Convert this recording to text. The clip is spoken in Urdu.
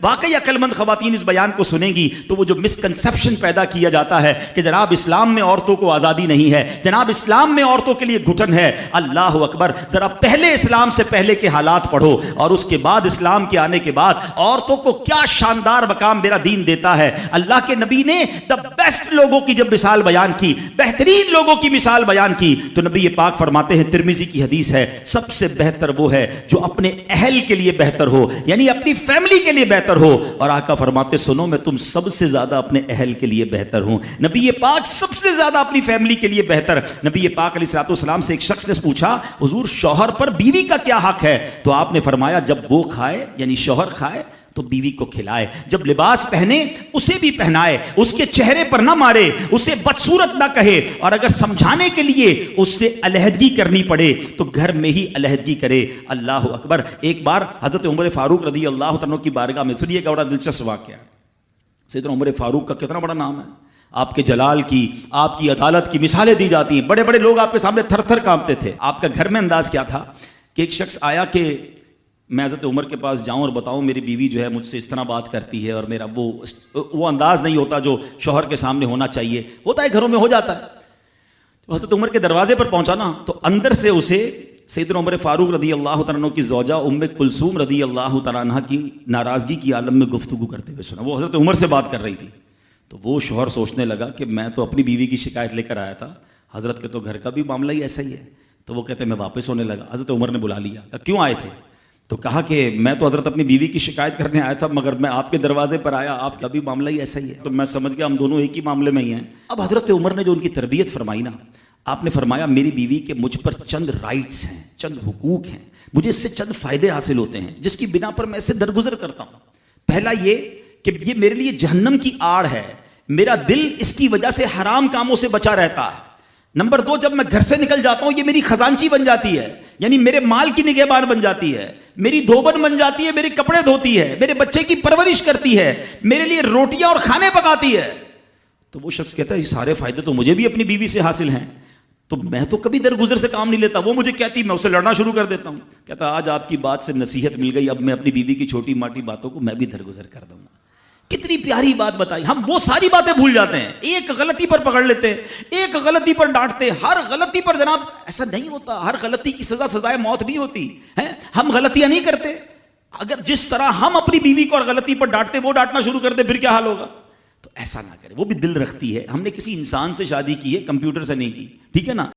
واقعی عقل مند خواتین اس بیان کو سنیں گی تو وہ جو مسکنسپشن پیدا کیا جاتا ہے کہ جناب اسلام میں عورتوں کو آزادی نہیں ہے، جناب اسلام میں عورتوں کے لیے گھٹن ہے، اللہ اکبر، ذرا پہلے اسلام سے پہلے کے حالات پڑھو اور اس کے بعد اسلام کے آنے کے بعد عورتوں کو کیا شاندار مقام میرا دین دیتا ہے۔ اللہ کے نبی نے دا بیسٹ لوگوں کی جب مثال بیان کی، بہترین لوگوں کی مثال بیان کی، تو نبی پاک فرماتے ہیں، ترمذی کی حدیث ہے، سب سے بہتر وہ ہے جو اپنے اہل کے لیے بہتر ہو، یعنی اپنی فیملی کے لیے بہتر ہو۔ اور آقا فرماتے سنو میں تم سب سے زیادہ اپنے اہل کے لیے بہتر ہوں۔ نبی پاک سب سے زیادہ اپنی فیملی کے لیے بہتر۔ نبی پاک علیہ الصلوۃ والسلام سے ایک شخص نے پوچھا حضور شوہر پر بیوی کا کیا حق ہے؟ تو آپ نے فرمایا جب وہ کھائے یعنی شوہر کھائے تو بیوی کو کھلائے، جب لباس پہنے اسے بھی پہنائے، اس کے چہرے پر نہ مارے، اسے بدصورت نہ کہے، اور اگر سمجھانے کے لیے اس سے علیحدگی کرنی پڑے تو گھر میں ہی علیحدگی کرے۔ اللہ اکبر۔ ایک بار حضرت عمر فاروق رضی اللہ تعالیٰ کی بارگاہ میں، سنیے گا بڑا دلچسپ واقعہ۔ سیدنا عمر فاروق کا کتنا بڑا نام ہے، آپ کے جلال کی، آپ کی عدالت کی مثالیں دی جاتی ہیں، بڑے بڑے لوگ آپ کے سامنے تھر تھر کانپتے تھے۔ آپ کا گھر میں انداز کیا تھا کہ ایک شخص آیا کہ میں حضرت عمر کے پاس جاؤں اور بتاؤں میری بیوی جو ہے مجھ سے اس طرح بات کرتی ہے، اور میرا وہ انداز نہیں ہوتا جو شوہر کے سامنے ہونا چاہیے، ہوتا ہے گھروں میں ہو جاتا ہے۔ تو حضرت عمر کے دروازے پر پہنچا نا تو اندر سے اسے سیدنا عمر فاروق رضی اللہ تعالیٰ عنہ کی زوجہ ام کلثوم رضی اللہ تعالیٰ عنہ کی ناراضگی کی عالم میں گفتگو کرتے ہوئے سنا۔ وہ حضرت عمر سے بات کر رہی تھی، تو وہ شوہر سوچنے لگا کہ میں تو اپنی بیوی کی شکایت لے کر آیا تھا، حضرت کے تو گھر کا بھی معاملہ ہی ایسا ہی ہے۔ تو وہ کہتے میں واپس ہونے لگا، حضرت عمر نے بلا لیا، کہا کیوں آئے تھے؟ تو کہا کہ میں تو حضرت اپنی بیوی کی شکایت کرنے آیا تھا، مگر میں آپ کے دروازے پر آیا، آپ کا بھی معاملہ ہی ایسا ہی ہے، تو میں سمجھ گیا ہم دونوں ایک ہی معاملے میں ہی ہیں۔ اب حضرت عمر نے جو ان کی تربیت فرمائی نا، آپ نے فرمایا میری بیوی کے مجھ پر چند رائٹس ہیں، چند حقوق ہیں، مجھے اس سے چند فائدے حاصل ہوتے ہیں جس کی بنا پر میں اس سے درگزر کرتا ہوں۔ پہلا یہ کہ یہ میرے لیے جہنم کی آڑ ہے، میرا دل اس کی وجہ سے حرام کاموں سے بچا رہتا ہے۔ نمبر دو، جب میں گھر سے نکل جاتا ہوں یہ میری خزانچی بن جاتی ہے، یعنی میرے مال کی نگہبان بن جاتی ہے، میری دھوبن بن جاتی ہے، میرے کپڑے دھوتی ہے، میرے بچے کی پرورش کرتی ہے، میرے لیے روٹیاں اور کھانے پکاتی ہے۔ تو وہ شخص کہتا ہے یہ سارے فائدے تو مجھے بھی اپنی بیوی سے حاصل ہیں، تو میں تو کبھی درگزر سے کام نہیں لیتا، وہ مجھے کہتی میں اسے لڑنا شروع کر دیتا ہوں۔ کہتا آج آپ کی بات سے نصیحت مل گئی، اب میں اپنی بیوی کی چھوٹی موٹی باتوں کو میں بھی درگزر کر دوں گا۔ کتنی پیاری بات بتائی، ہم وہ ساری باتیں بھول جاتے ہیں، ایک غلطی پر پکڑ لیتے ہیں، ایک غلطی پر ڈانٹتے ہیں، ہر غلطی پر جناب ایسا نہیں ہوتا، ہر غلطی کی سزا سزائے موت نہیں ہوتی ہے، ہم غلطیاں نہیں کرتے۔ اگر جس طرح ہم اپنی بیوی کو اور غلطی پر ڈانٹتے وہ ڈانٹنا شروع کر دے پھر کیا حال ہوگا؟ تو ایسا نہ کرے، وہ بھی دل رکھتی ہے، ہم نے کسی انسان سے شادی کی ہے، کمپیوٹر سے نہیں کی، ٹھیک ہے نا۔